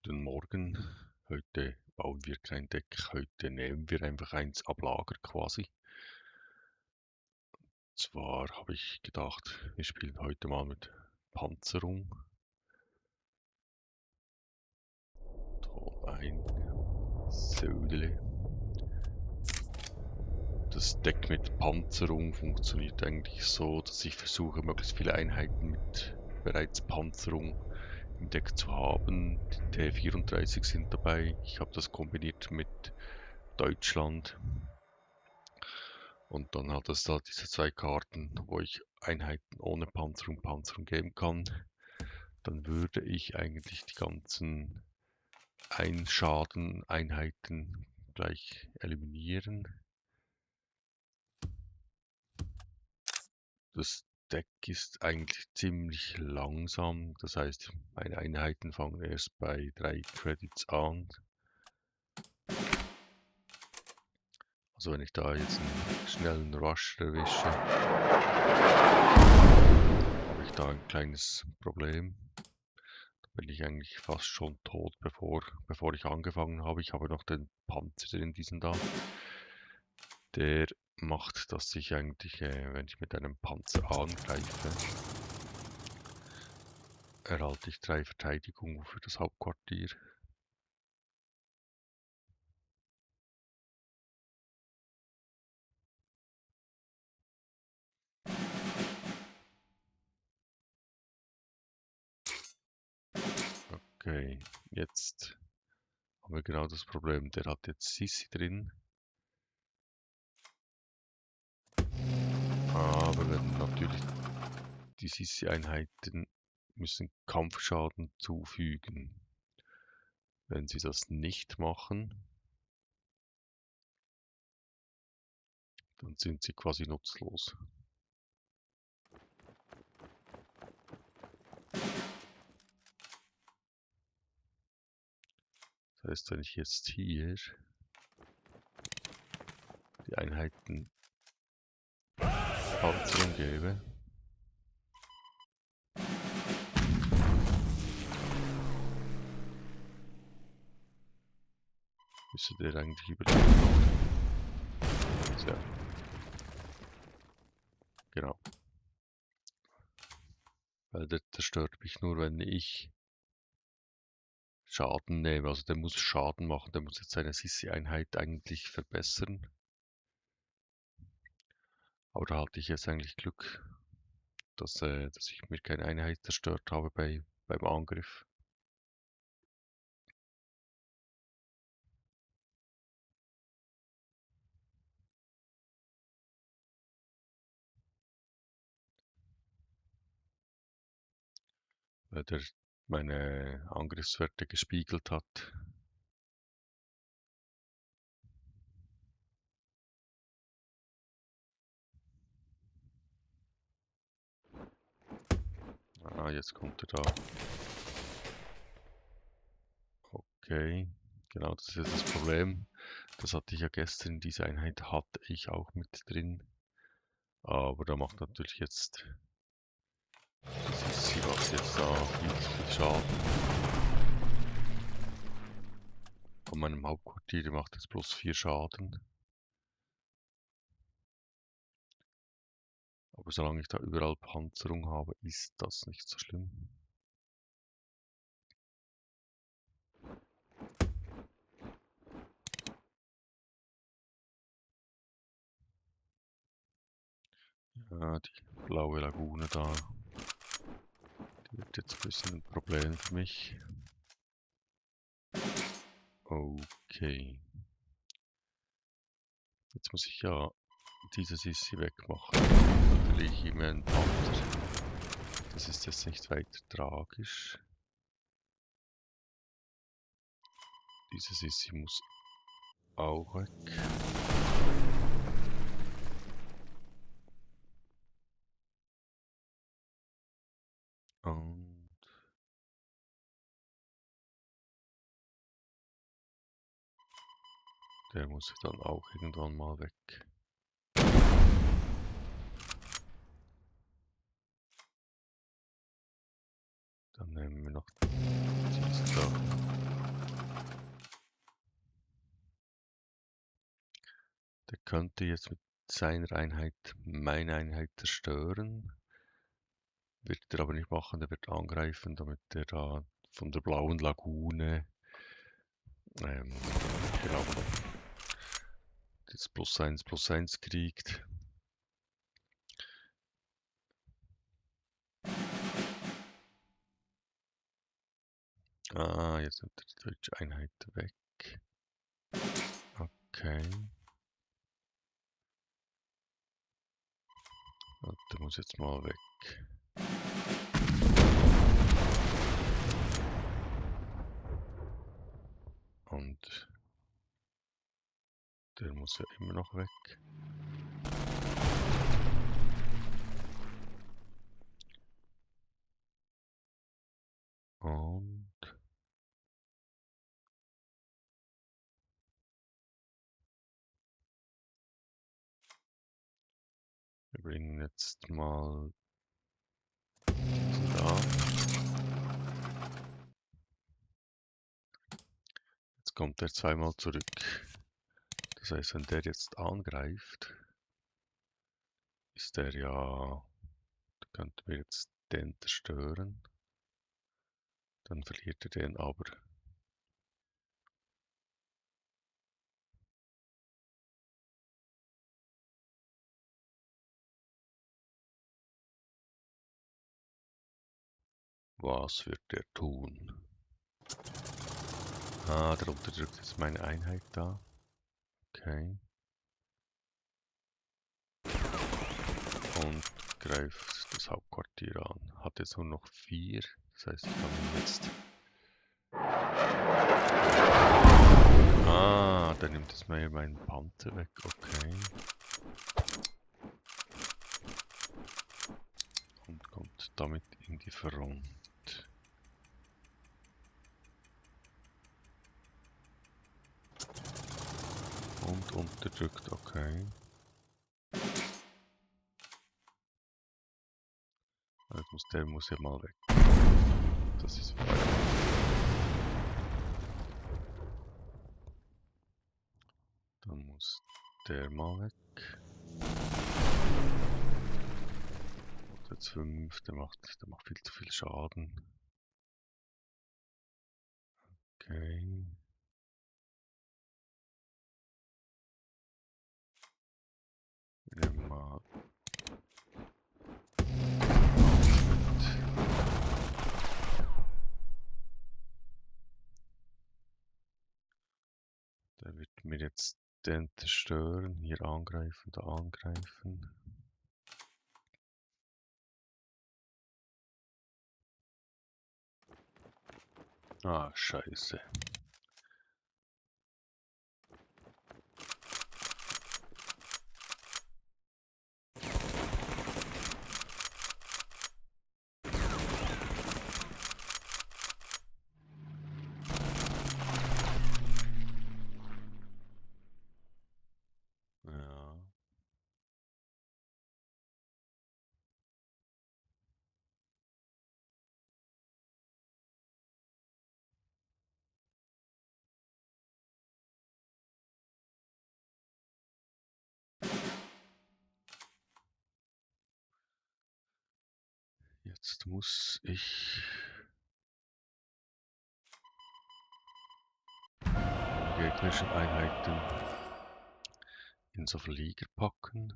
Guten Morgen. Heute bauen wir kein Deck, heute nehmen wir einfach eins ab Lager quasi. Zwar habe ich gedacht, wir spielen heute mal mit Panzerung. Ton ein, Södele. Das Deck mit Panzerung funktioniert eigentlich so, dass ich versuche, möglichst viele Einheiten mit bereits Panzerung im Deck zu haben. Die T34 sind dabei. Ich habe das kombiniert mit Deutschland. Und dann hat es da diese zwei Karten, wo ich Einheiten ohne Panzerung geben kann. Dann würde ich eigentlich die ganzen Einschaden-Einheiten gleich eliminieren. Das Deck ist eigentlich ziemlich langsam. Das heißt, meine Einheiten fangen erst bei 3 Credits an. Also wenn ich da jetzt einen schnellen Rush erwische, habe ich da ein kleines Problem. Da bin ich eigentlich fast schon tot, bevor ich angefangen habe. Ich habe noch den Panzer in diesen da. Der macht, dass ich eigentlich, wenn ich mit einem Panzer angreife, erhalte ich 3 Verteidigung für das Hauptquartier. Okay, jetzt haben wir genau das Problem. Der hat jetzt Sissi drin. Aber wenn natürlich die Sissi-Einheiten müssen Kampfschaden zufügen. Wenn sie das nicht machen, dann sind sie quasi nutzlos. Das heißt, wenn ich jetzt hier die Einheiten Panzerung gebe, müsste der eigentlich überleben. So. Genau. Weil der zerstört mich nur, wenn ich Schaden nehme. Also der muss Schaden machen, der muss jetzt seine Sissi-Einheit eigentlich verbessern. Aber da hatte ich jetzt eigentlich Glück, dass ich mir keine Einheit zerstört habe beim Angriff. Weil der meine Angriffswerte gespiegelt hat. Ah, jetzt kommt er da. Okay, genau, das ist jetzt das Problem. Das hatte ich ja gestern, diese Einheit hatte ich auch mit drin. Aber da macht natürlich jetzt, sie macht jetzt da viel Schaden. Von meinem Hauptquartier, der macht jetzt bloß 4 Schaden. Aber solange ich da überall Panzerung habe, ist das nicht so schlimm. Ja, die blaue Lagune da, die wird jetzt ein bisschen ein Problem für mich. Okay. Jetzt muss ich ja diese Sissi wegmachen. Dann verliere ich immer einen Panzer. Das ist jetzt nicht weiter tragisch. Diese Sissi muss auch weg. Und der muss dann auch irgendwann mal weg. Dann nehmen wir noch diesen da. Der könnte jetzt mit seiner Einheit meine Einheit zerstören. Wird er aber nicht machen, der wird angreifen, damit er da von der blauen Lagune genau das +1/+1 kriegt. Ah, jetzt nimmt er die deutsche Einheit weg. Okay. Und der muss jetzt mal weg. Und der muss ja immer noch weg. Und wir bringen jetzt mal da. Jetzt kommt er zweimal zurück. Das heißt, wenn der jetzt angreift, ist der ja, da könnten wir jetzt den zerstören. Dann verliert er den aber. Was wird der tun? Ah, der unterdrückt jetzt meine Einheit da. Okay. Und greift das Hauptquartier an. Hat jetzt nur noch 4. Das heißt, ich kann ihn jetzt... Ah, der nimmt jetzt mal meinen Panzer weg. Okay. Und kommt damit in die Front. Und unterdrückt, okay. Der muss ja mal weg. Das ist vorbei. Dann muss der mal weg. Und jetzt 5, der macht viel zu viel Schaden. Okay. Wir nehmen mal. Der wird mir jetzt den zerstören. Hier angreifen, da angreifen. Ah, scheiße. Ja. Jetzt muss ich die gegnerischen Einheiten in so Flieger packen,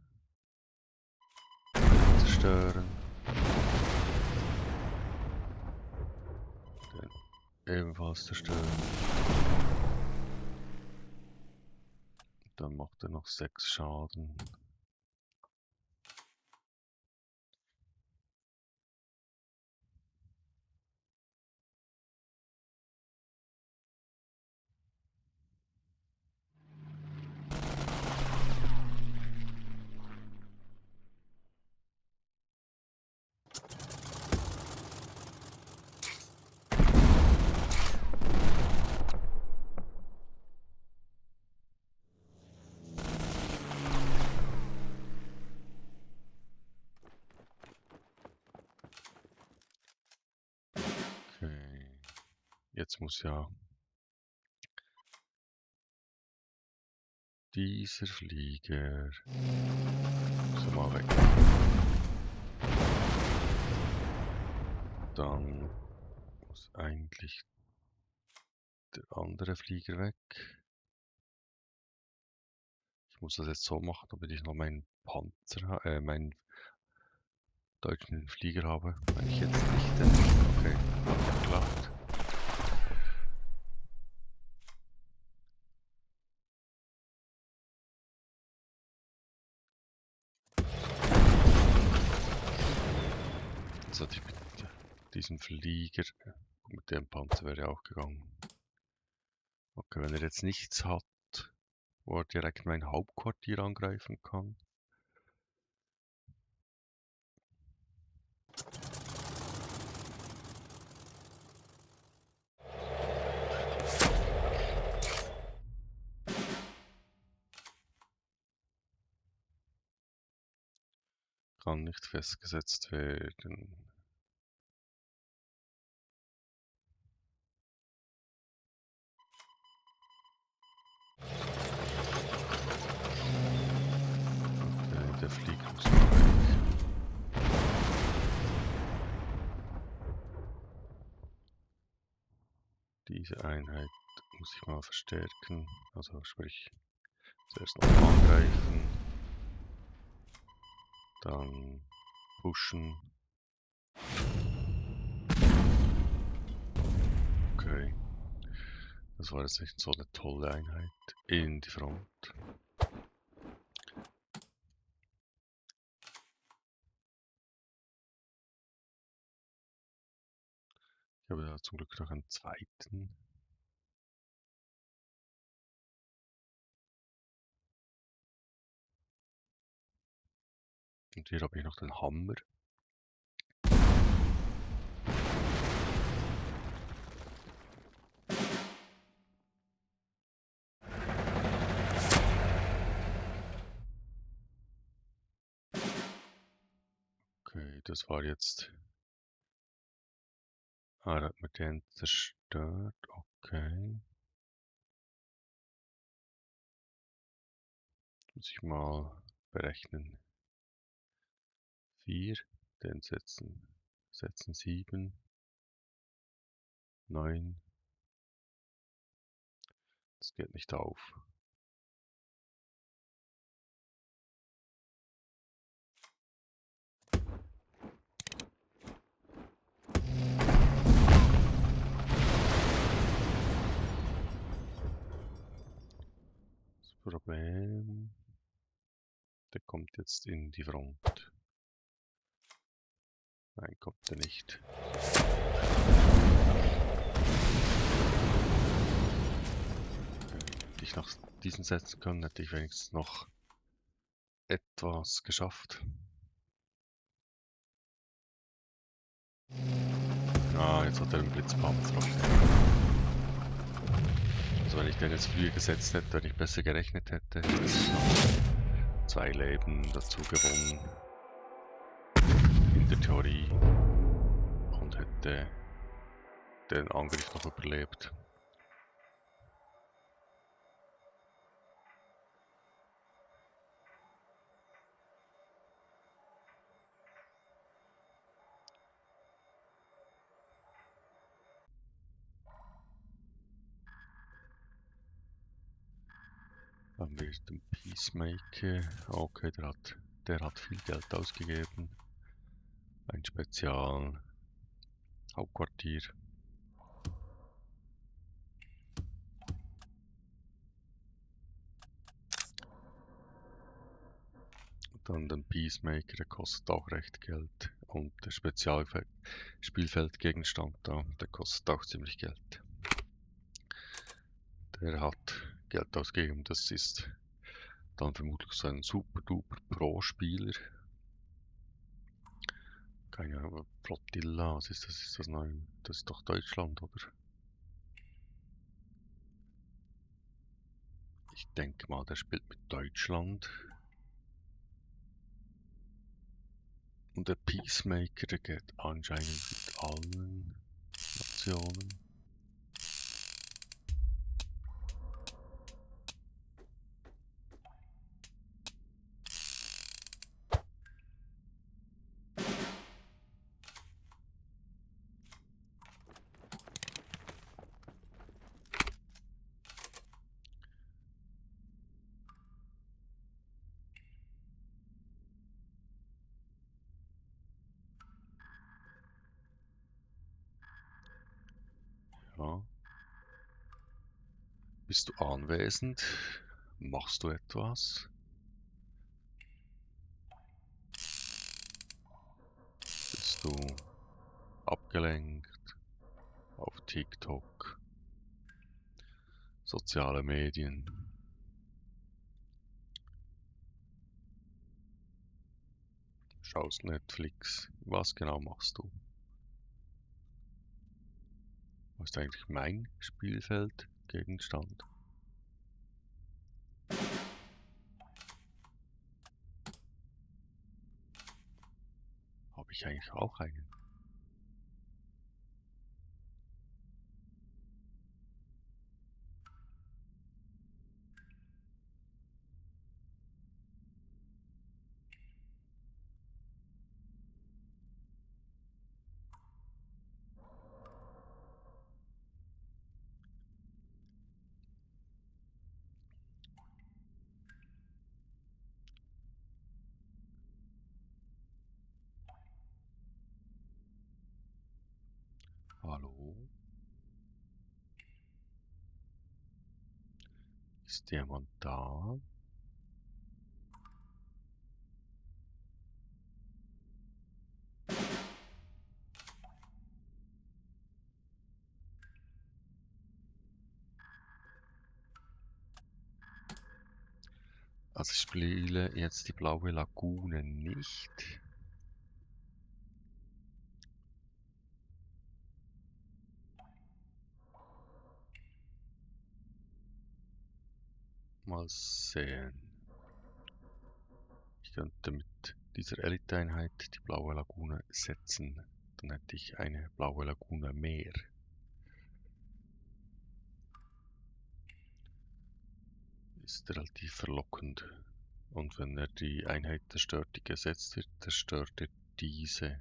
zerstören, den ebenfalls zerstören. Dann macht er noch 6 Schaden. Okay. Jetzt muss ja Dieser Flieger muss mal weg. Dann muss eigentlich der andere Flieger weg. Ich muss das jetzt so machen, damit ich noch meinen Panzer, meinen deutschen Flieger habe. Wenn ich jetzt nicht, okay, hat geklappt. Jetzt hatte ich mit diesem Flieger, mit dem Panzer wäre auch gegangen. Okay, wenn er jetzt nichts hat, wo er direkt mein Hauptquartier angreifen kann. Kann nicht festgesetzt werden. Okay, der Flieger muss noch weg. Diese Einheit muss ich mal verstärken. Also sprich, zuerst noch angreifen. Dann pushen. Okay. Das war jetzt nicht so eine tolle Einheit. In die Front. Ich habe ja zum Glück noch einen zweiten. Und hier habe ich noch den Hammer. Okay, das war jetzt... Ah, da hat man den zerstört. Okay. Muss ich mal berechnen. 4, den setzen 7, 9. Das geht nicht auf. Das Problem, der kommt jetzt in die Front. Nein, kommt er nicht. Hätte ich nach diesen setzen können, hätte ich wenigstens noch etwas geschafft. Ah, jetzt hat er einen Blitzpanzer. Also wenn ich den jetzt früher gesetzt hätte, wenn ich besser gerechnet hätte, hätte ich noch 2 Leben dazu gewonnen. In der Theorie. Und hätte den Angriff noch überlebt. Haben wir den Peacemaker. Okay, der hat viel Geld ausgegeben. Ein Spezial Hauptquartier. Dann den Peacemaker, der kostet auch recht Geld. Und der Spezialspielfeldgegenstand da, der kostet auch ziemlich Geld. Der hat Geld ausgegeben, das ist dann vermutlich so ein super-duper Pro-Spieler. Keine Ahnung, Flotilla, was ist das? Ist das neu? Das ist doch Deutschland, oder? Ich denke mal, der spielt mit Deutschland. Und der Peacemaker, der geht anscheinend mit allen Nationen. Ja. Bist du anwesend? Machst du etwas? Bist du abgelenkt auf TikTok, soziale Medien? Schaust Netflix? Was genau machst du? Was ist eigentlich mein Spielfeld, Gegenstand? Habe ich eigentlich auch einen? Hallo? Ist jemand da? Also ich spiele jetzt die blaue Lagune nicht. Mal sehen. Ich könnte mit dieser Elite-Einheit die blaue Lagune setzen. Dann hätte ich eine blaue Lagune mehr. Ist relativ verlockend. Und wenn er die Einheit zerstört, die gesetzt wird, zerstört er diese.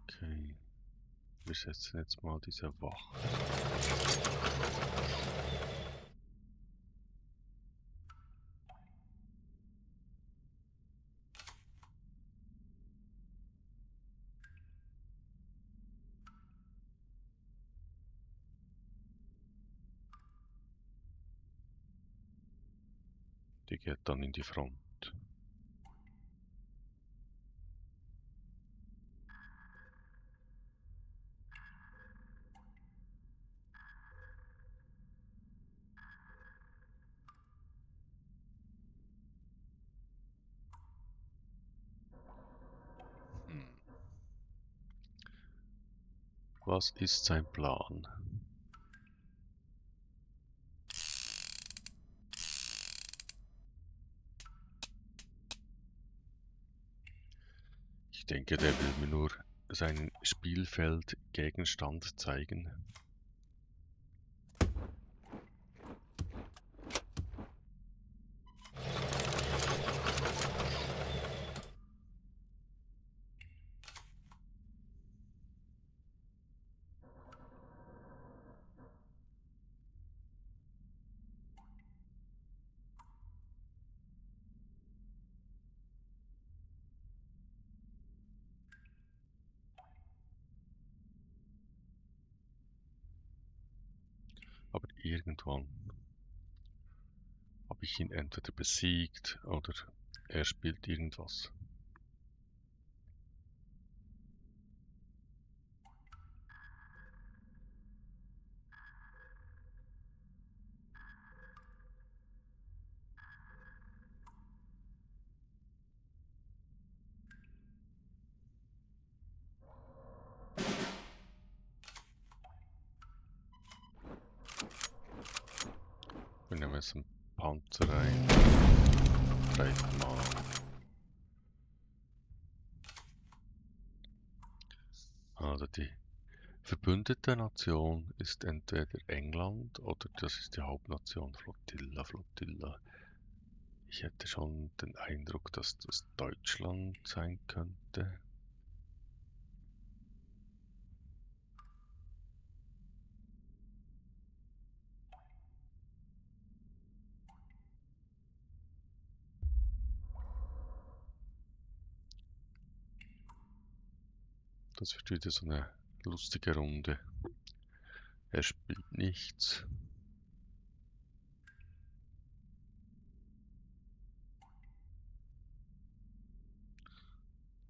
Okay. Wir setzen jetzt mal diese Wache. Die geht dann in die Front. Was ist sein Plan? Ich denke, der will mir nur seinen Spielfeld-Gegenstand zeigen. Aber irgendwann habe ich ihn entweder besiegt oder er spielt irgendwas. Wir nehmen jetzt einen Panzer rein. Greifen mal an. Also die verbündete Nation ist entweder England oder das ist die Hauptnation Flotilla. Ich hätte schon den Eindruck, dass das Deutschland sein könnte. Das wird wieder so eine lustige Runde. Er spielt nichts.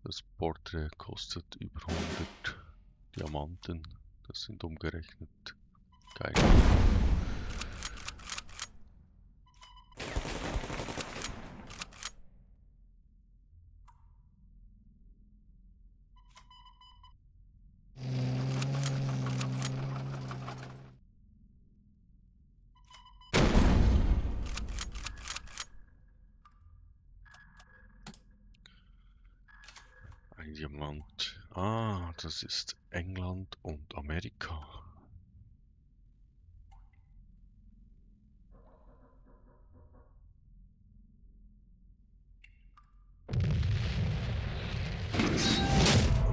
Das Porträt kostet über 100 Diamanten. Das sind umgerechnet keine. Ein Diamant. Ah, das ist England und Amerika.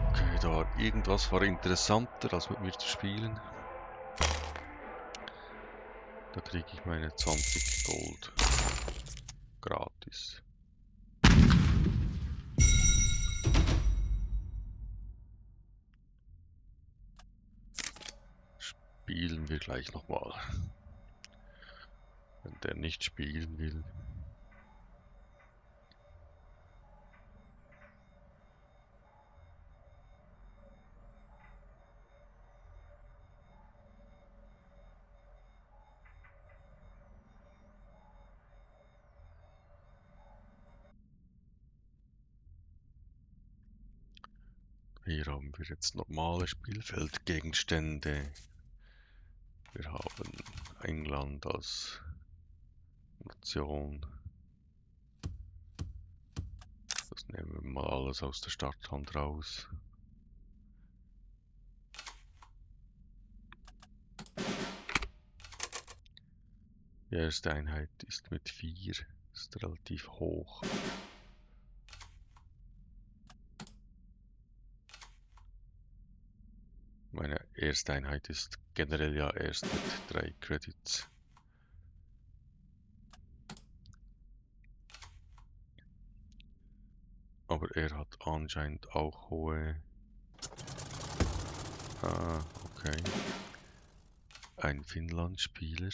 Okay, da irgendwas war interessanter, als mit mir zu spielen. Da kriege ich meine 20 Gold gratis. Spielen wir gleich nochmal. Wenn der nicht spielen will. Hier haben wir jetzt normale Spielfeldgegenstände. Wir haben England als Nation. Das nehmen wir mal alles aus der Starthand raus. Die erste Einheit ist mit 4, ist relativ hoch. Meine erste Einheit ist generell ja erst mit 3 Credits. Aber er hat anscheinend auch hohe... Ah, okay. Ein Finnland-Spieler.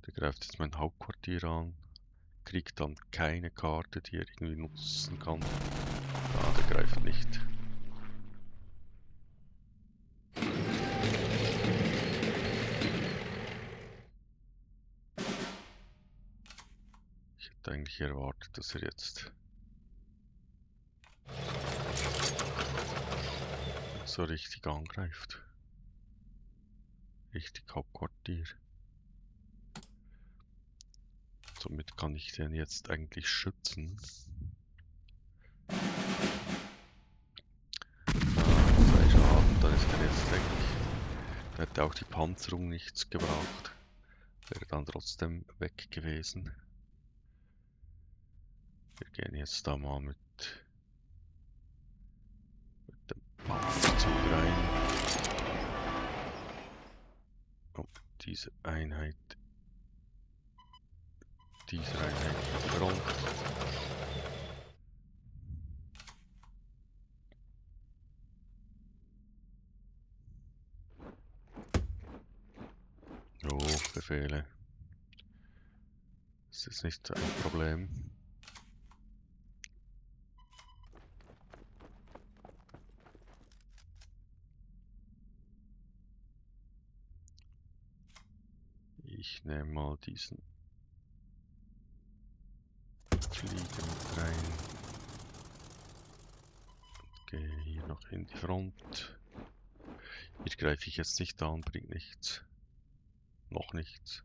Der greift jetzt mein Hauptquartier an. Kriegt dann keine Karte, die er irgendwie nutzen kann. Ah, der greift nicht. Ich hätte eigentlich erwartet, dass er jetzt so richtig angreift. Richtig Hauptquartier. Somit kann ich den jetzt eigentlich schützen. 2 Schaden, dann ist er jetzt eigentlich... Da hätte auch die Panzerung nichts gebraucht. Wäre dann trotzdem weg gewesen. Wir gehen jetzt da mal mit dem Panzerzug rein. Und diese Einheit in die Front. Jo, Befehle. Das ist nicht ein Problem. Ich nehme mal diesen Flieger mit rein und gehe hier noch in die Front. Hier greife ich jetzt nicht an, bringt nichts. Noch nichts.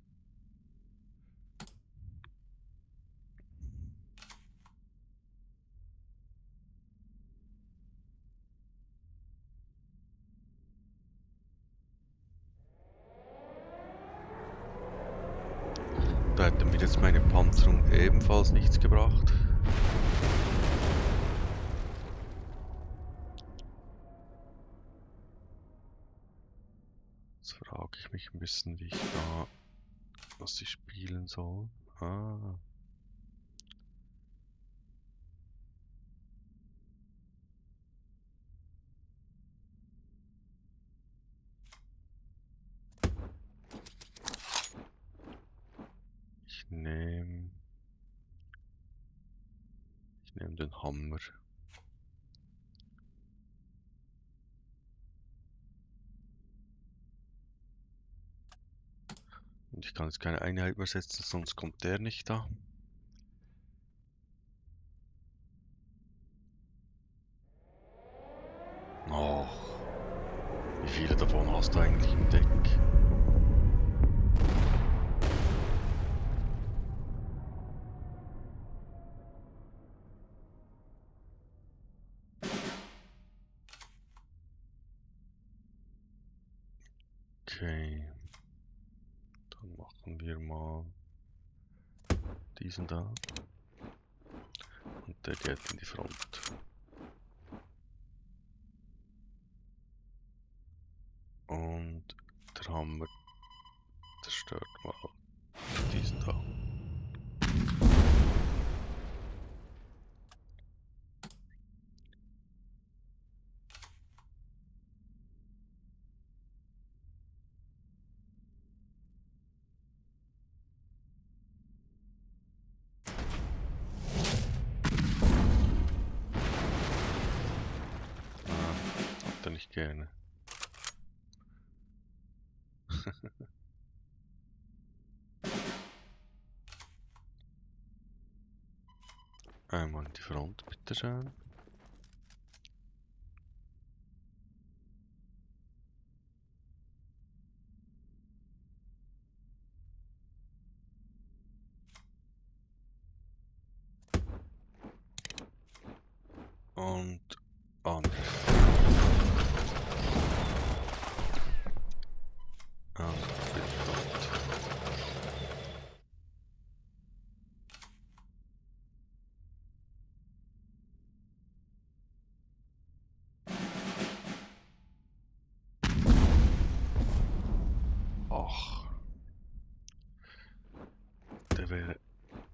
Da hätte mir jetzt meine Panzerung ebenfalls nichts gebracht. Jetzt frage ich mich ein bisschen, wie ich da, was ich spielen soll. Ah. Ich nehme den Hammer. Und ich kann jetzt keine Einheit mehr setzen, sonst kommt der nicht da. Oh, wie viele davon hast du eigentlich im Deck? Okay, dann machen wir mal diesen da. Und der geht in die Front. Und der Hammer zerstört mal diesen da. Hat er nicht gerne. Einmal in die Front, bitteschön. Und Angriff. Angriff in die Front. Ach, der wäre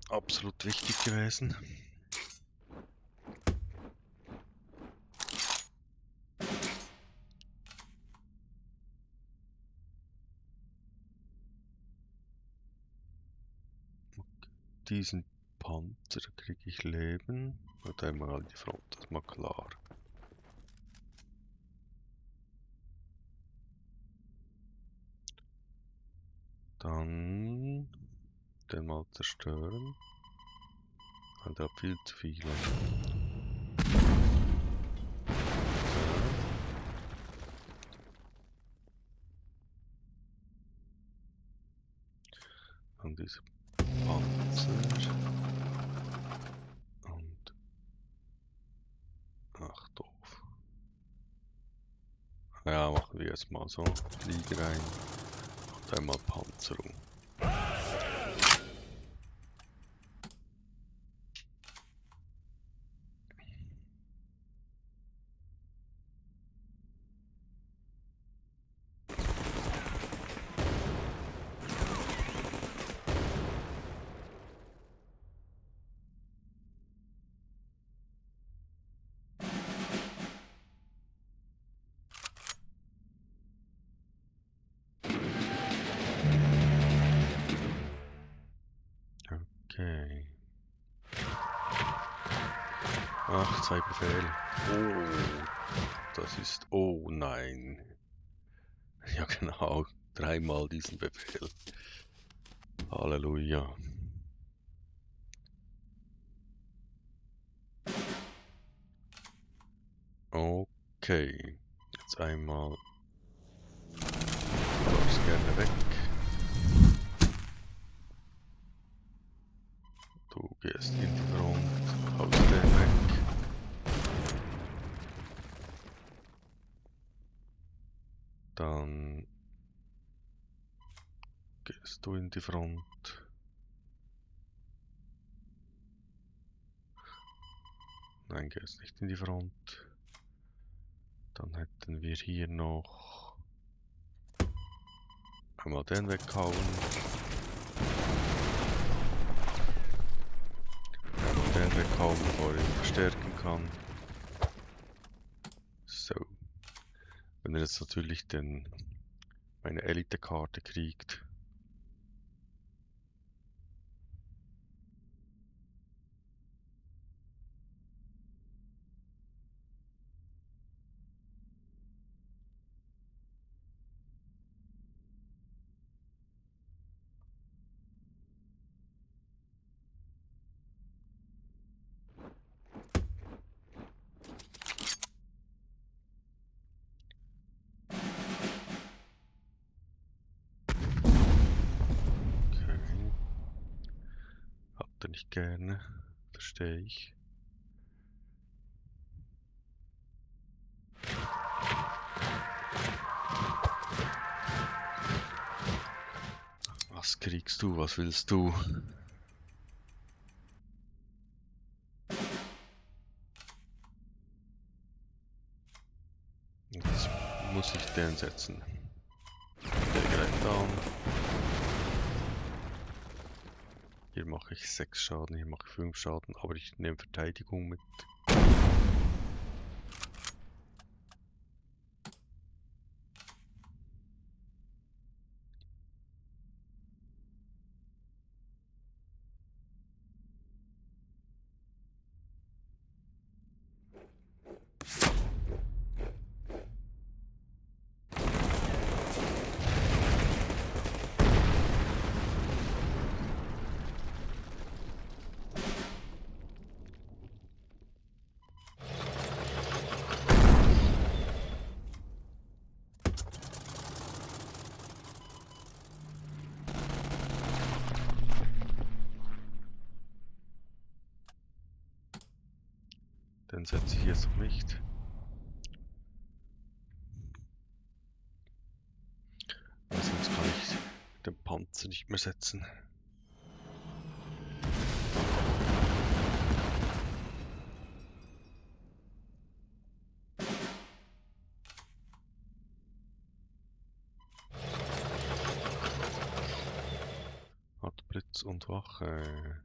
absolut wichtig gewesen. Diesen Panzer kriege ich Leben. Und einmal an die Front, das ist mal klar. Dann den mal zerstören. Und er hat viel zu viele. Dann dieser Panzer. Und ach doof. Ja, machen wir jetzt mal so. Fliege rein. Und einmal Panzerung. Okay. Ach, 2 Befehle. Oh, das ist... Oh nein. Ja genau, 3-mal diesen Befehl. Halleluja. Okay. Jetzt einmal... Du darfst gerne weg. Du gehst in die Front. Haust den weg. Dann gehst du in die Front. Nein, gehst nicht in die Front. Dann hätten wir hier noch Einfach mal den weghauen. Den weghauen, bevor ich ihn verstärken kann. So. Wenn er jetzt natürlich meine Elite-Karte kriegt. Okay. Habt ihr nicht gerne. Verstehe ich. Was kriegst du? Was willst du? Jetzt muss ich den setzen. Der greift an. Hier mache ich 6 Schaden, hier mache ich 5 Schaden, aber ich nehme Verteidigung mit. Den setze ich jetzt noch nicht. Weil sonst kann ich den Panzer nicht mehr setzen. Hat Blitz und Wache.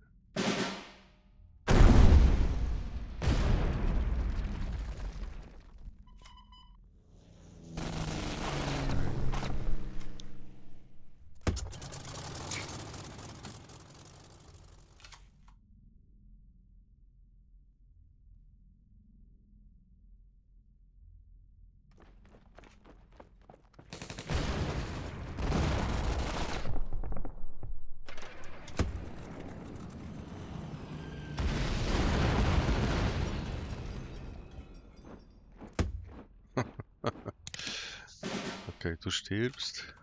Okay, du stirbst.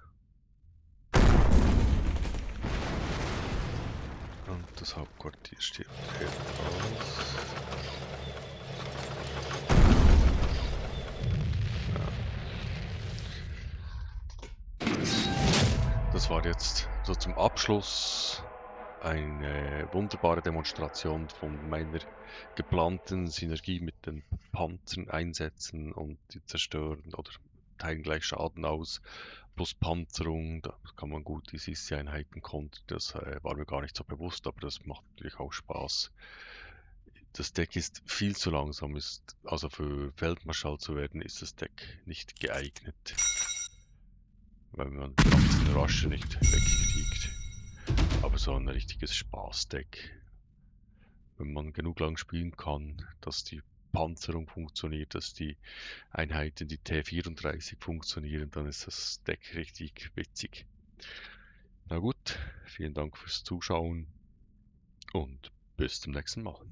Und das Hauptquartier stirbt ebenfalls. Ja. Das war jetzt so zum Abschluss eine wunderbare Demonstration von meiner geplanten Synergie mit den Panzern einsetzen und die zerstören oder teilen gleich Schaden aus. Plus Panzerung, da kann man gut die Sissi-Einheiten kontern. Das war mir gar nicht so bewusst, aber das macht natürlich auch Spaß. Das Deck ist viel zu langsam, also für Feldmarschall zu werden, ist das Deck nicht geeignet, weil man die ganzen Rusher nicht wegkriegt. Aber so ein richtiges Spaßdeck, wenn man genug lang spielen kann, dass die Panzerung funktioniert, dass die Einheiten, die T34 funktionieren, dann ist das Deck richtig witzig. Na gut, vielen Dank fürs Zuschauen und bis zum nächsten Mal.